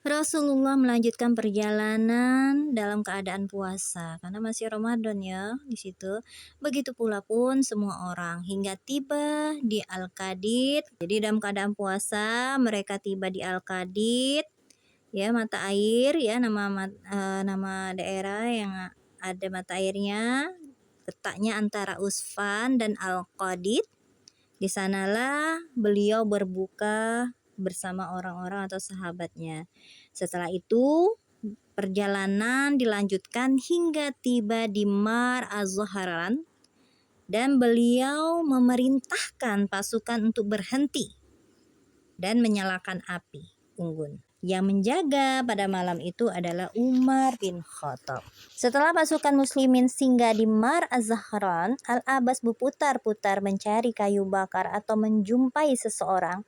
Rasulullah melanjutkan perjalanan dalam keadaan puasa karena masih Ramadan ya di situ. Begitu pula pun semua orang hingga tiba di Al-Qadid. Jadi dalam keadaan puasa mereka tiba di Al-Qadid ya, mata air ya, nama daerah yang ada mata airnya, letaknya antara Usfan dan Al-Qadid. Di sanalah beliau berbuka bersama orang-orang atau sahabatnya. Setelah itu, perjalanan dilanjutkan hingga tiba di Mar Az-Zahran dan beliau memerintahkan pasukan untuk berhenti dan menyalakan api unggun. Yang menjaga pada malam itu adalah Umar bin Khattab. Setelah pasukan muslimin singgah di Mar Az-Zahran, Al-Abbas berputar-putar mencari kayu bakar atau menjumpai seseorang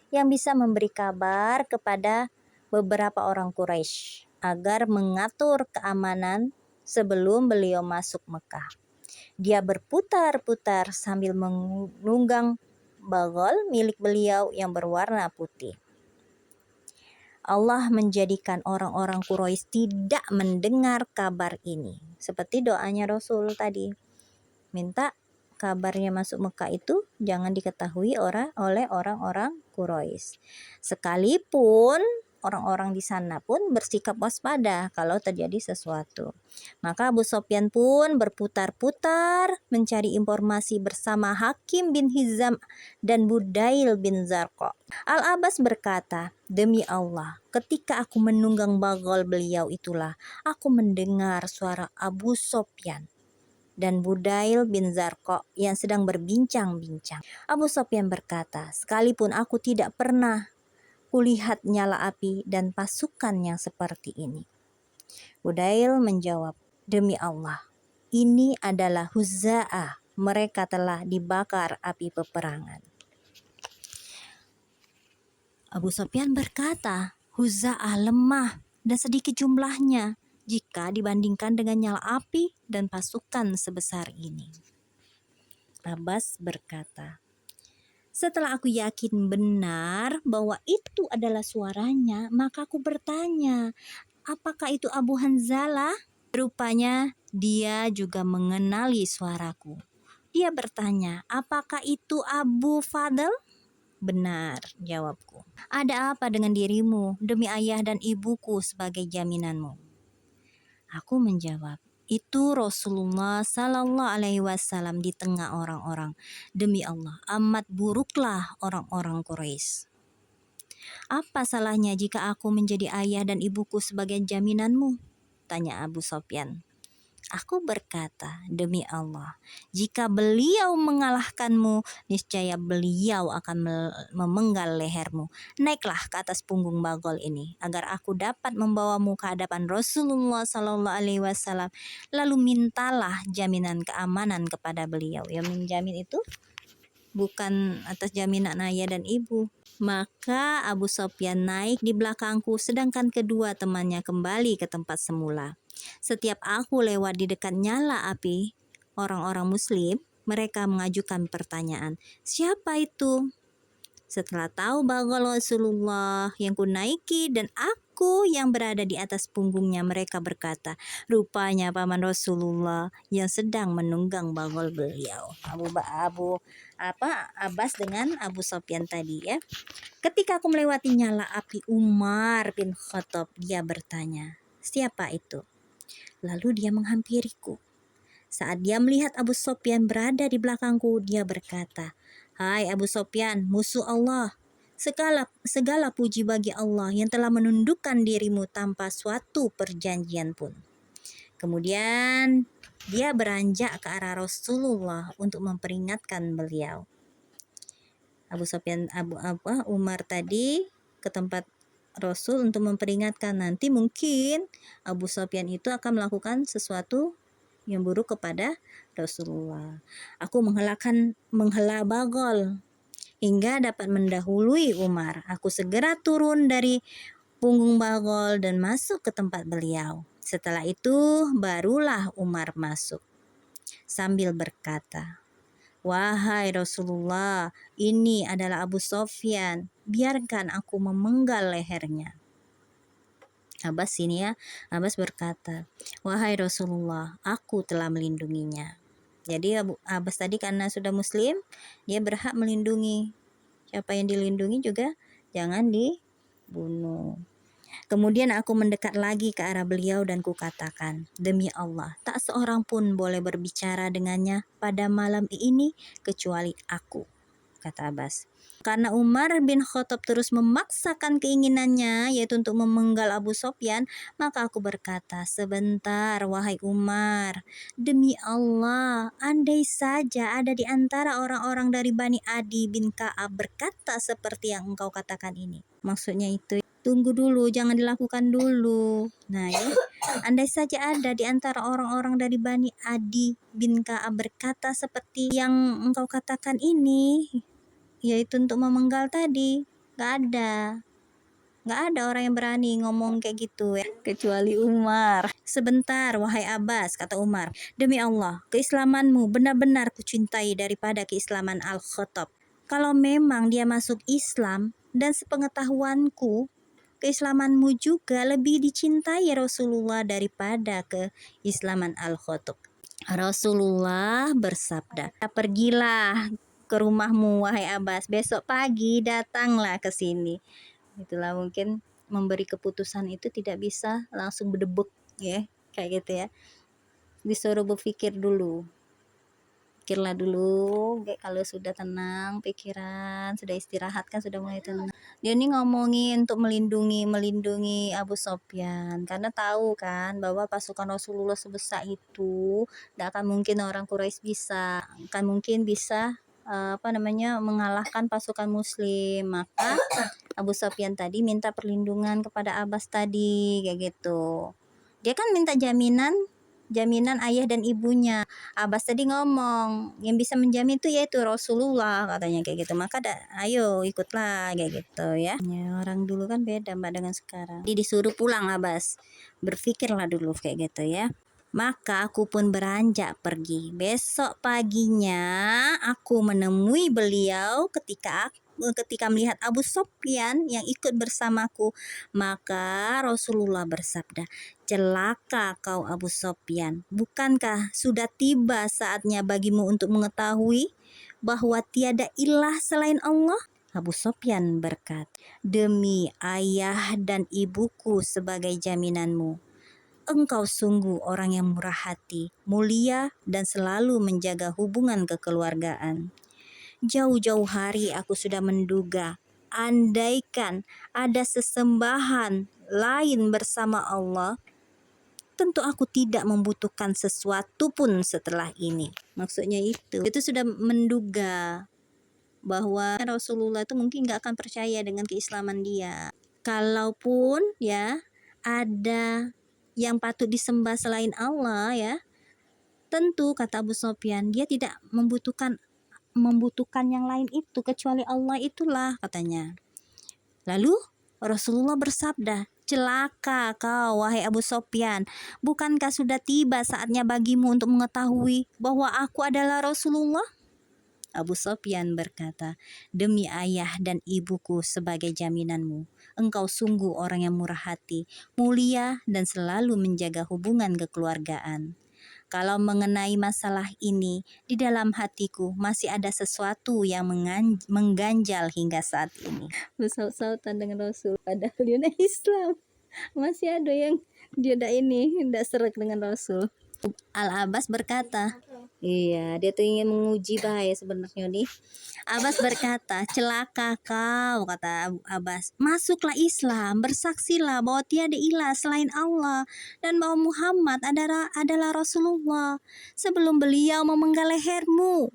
yang bisa memberi kabar kepada beberapa orang Quraisy agar mengatur keamanan sebelum beliau masuk Mekah. Dia berputar-putar sambil menunggang bagol milik beliau yang berwarna putih. Allah menjadikan orang-orang Quraisy tidak mendengar kabar ini. Seperti doanya Rasul tadi. Minta kabarnya masuk Mekah itu jangan diketahui oleh orang-orang Quraisy. Sekalipun orang-orang di sana pun bersikap waspada kalau terjadi sesuatu. Maka Abu Sofyan pun berputar-putar mencari informasi bersama Hakim bin Hizam dan Budail bin Zarqa. Al-Abbas berkata, "Demi Allah, ketika aku menunggang bagol beliau itulah aku mendengar suara Abu Sofyan dan Budail bin Zarqa yang sedang berbincang-bincang." Abu Sofyan berkata, "Sekalipun aku tidak pernah kulihat nyala api dan pasukan yang seperti ini." Budail menjawab, "Demi Allah, ini adalah Huzza'ah. Mereka telah dibakar api peperangan." Abu Sofyan berkata, "Huzza'ah lemah dan sedikit jumlahnya jika dibandingkan dengan nyala api dan pasukan sebesar ini." Abbas berkata, "Setelah aku yakin benar bahwa itu adalah suaranya, maka aku bertanya, apakah itu Abu Hanzalah? Rupanya dia juga mengenali suaraku. Dia bertanya, apakah itu Abu Fadl? Benar, jawabku. Ada apa dengan dirimu demi ayah dan ibuku sebagai jaminanmu? Aku menjawab, itu Rasulullah Sallallahu Alaihi Wasallam di tengah orang-orang. Demi Allah, amat buruklah orang-orang Quraisy. Apa salahnya jika aku menjadi ayah dan ibuku sebagai jaminanmu? Tanya Abu Sofyan. Aku berkata, demi Allah, jika beliau mengalahkanmu, niscaya beliau akan memenggal lehermu. Naiklah ke atas punggung bagol ini, agar aku dapat membawamu ke hadapan Rasulullah Sallallahu Alaihi Wasallam. Lalu mintalah jaminan keamanan kepada beliau. Yang menjamin itu bukan atas jaminan ayah dan ibu. Maka Abu Sofyan naik di belakangku, sedangkan kedua temannya kembali ke tempat semula. Setiap aku lewat di dekat nyala api orang-orang muslim, mereka mengajukan pertanyaan, "Siapa itu?" Setelah tahu bagol Rasulullah yang kunaiki dan aku yang berada di atas punggungnya, mereka berkata, "Rupanya paman Rasulullah yang sedang menunggang bagol beliau." Abbas dengan Abu Sofyan tadi ya. Ketika aku melewati nyala api Umar bin Khattab, dia bertanya, "Siapa itu?" Lalu dia menghampiriku. Saat dia melihat Abu Sofyan berada di belakangku, dia berkata, "Hai Abu Sofyan, musuh Allah. Segala puji bagi Allah yang telah menundukkan dirimu tanpa suatu perjanjian pun." Kemudian dia beranjak ke arah Rasulullah untuk memperingatkan beliau. Umar tadi ke tempat Rasul untuk memperingatkan, nanti mungkin Abu Sofyan itu akan melakukan sesuatu yang buruk kepada Rasulullah. Aku menghela bagol hingga dapat mendahului Umar. Aku segera turun dari punggung bagol dan masuk ke tempat beliau. Setelah itu barulah Umar masuk sambil berkata, "Wahai Rasulullah, ini adalah Abu Sofyan. Biarkan aku memenggal lehernya." Abbas sini ya, Abbas berkata, "Wahai Rasulullah, aku telah melindunginya." Jadi Abbas tadi karena sudah muslim, dia berhak melindungi. Siapa yang dilindungi juga jangan dibunuh. Kemudian aku mendekat lagi ke arah beliau dan kukatakan, "Demi Allah, tak seorang pun boleh berbicara dengannya pada malam ini kecuali aku," kata Abbas. Karena Umar bin Khattab terus memaksakan keinginannya, yaitu untuk memenggal Abu Sofyan, maka aku berkata, "Sebentar, wahai Umar, demi Allah, andai saja ada di antara orang-orang dari Bani Adi bin Ka'ab berkata seperti yang engkau katakan ini." Maksudnya itu, tunggu dulu, jangan dilakukan dulu. Nah ya, andai saja ada di antara orang-orang dari Bani Adi bin Ka'ab berkata seperti yang engkau katakan ini, yaitu untuk memenggal tadi, gak ada orang yang berani ngomong kayak gitu ya, kecuali Umar. "Sebentar, wahai Abbas," kata Umar, "demi Allah, keislamanmu benar-benar kucintai daripada keislaman Al-Khattab. Kalau memang dia masuk Islam, dan sepengetahuanku, keislamanmu juga lebih dicintai Rasulullah daripada keislaman Al-Khattab." Rasulullah bersabda, "Pergilah ke rumahmu, wahai Abbas. Besok pagi datanglah ke sini." Itulah mungkin memberi keputusan itu tidak bisa langsung berdebuk ya, kayak gitu ya. Disuruh berpikir dulu. Pikirlah dulu, kalau sudah tenang pikiran, sudah istirahat kan, sudah mulai tenang. Dia ini ngomongin untuk melindungi Abu Sofyan, karena tahu kan bahwa pasukan Rasulullah sebesar itu tidak akan mungkin orang Quraisy bisa mengalahkan pasukan Muslim. Maka Abu Sofyan tadi minta perlindungan kepada Abbas tadi, kayak gitu. Dia kan minta jaminan ayah dan ibunya. Abbas tadi ngomong, yang bisa menjamin itu yaitu Rasulullah, katanya kayak gitu. Maka ayo ikutlah, kayak gitu ya. Orang dulu kan beda Mbak dengan sekarang. Jadi disuruh pulang Abbas. Berpikirlah dulu kayak gitu ya. Maka aku pun beranjak pergi. Besok paginya aku menemui beliau ketika melihat Abu Sofyan yang ikut bersamaku. Maka Rasulullah bersabda, "Celaka kau Abu Sofyan, bukankah sudah tiba saatnya bagimu untuk mengetahui bahwa tiada ilah selain Allah?" Abu Sofyan berkata, "Demi ayah dan ibuku sebagai jaminanmu, engkau sungguh orang yang murah hati, mulia, dan selalu menjaga hubungan kekeluargaan. Jauh-jauh hari aku sudah menduga, andaikan ada sesembahan lain bersama Allah, tentu aku tidak membutuhkan sesuatu pun setelah ini." Maksudnya itu sudah menduga bahwa Rasulullah itu mungkin gak akan percaya dengan keislaman dia. Kalaupun ya ada yang patut disembah selain Allah ya, tentu kata Abu Sofyan, dia tidak membutuhkan yang lain itu kecuali Allah itulah, katanya. Lalu Rasulullah bersabda, "Celaka kau wahai Abu Sofyan, bukankah sudah tiba saatnya bagimu untuk mengetahui bahwa aku adalah Rasulullah?" Abu Sofyan berkata, "Demi ayah dan ibuku sebagai jaminanmu, engkau sungguh orang yang murah hati, mulia, dan selalu menjaga hubungan kekeluargaan. Kalau mengenai masalah ini, di dalam hatiku masih ada sesuatu yang mengganjal hingga saat ini." Bersaut-sautan dengan Rasul, padahal dia Islam. Masih ada yang dia tidak serak dengan Rasul. Al-Abbas berkata, iya, dia tuh ingin menguji bahaya sebenarnya nih. Abbas berkata, "Celaka kau," kata Abbas. "Masuklah Islam, bersaksilah bahwa tiada ilah selain Allah dan bahwa Muhammad adalah Rasulullah sebelum beliau memenggal lehermu,"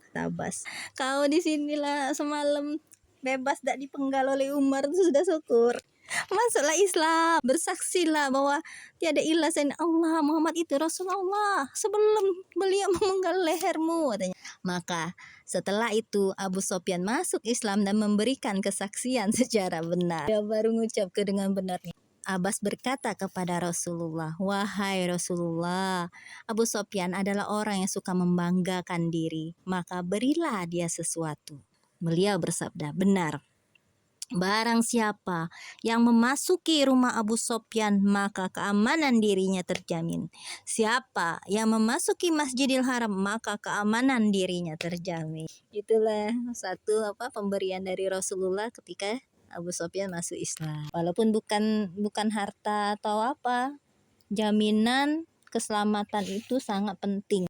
kata Abbas. Kau di sinilah semalam bebas tak dipenggal oleh Umar, itu sudah syukur. Masuklah Islam, bersaksilah bahwa tiada ilah selain Allah, Muhammad itu Rasulullah sebelum beliau memenggal lehermu, katanya. Maka setelah itu Abu Sofyan masuk Islam dan memberikan kesaksian secara benar. Dia baru mengucap dengan benarnya. Abbas berkata kepada Rasulullah, "Wahai Rasulullah, Abu Sofyan adalah orang yang suka membanggakan diri, maka berilah dia sesuatu." Beliau bersabda, "Benar." Barang siapa yang memasuki rumah Abu Sofyan, maka keamanan dirinya terjamin. Siapa yang memasuki Masjidil Haram, maka keamanan dirinya terjamin. Itulah satu pemberian dari Rasulullah ketika Abu Sofyan masuk Islam. Walaupun bukan harta atau jaminan keselamatan itu sangat penting.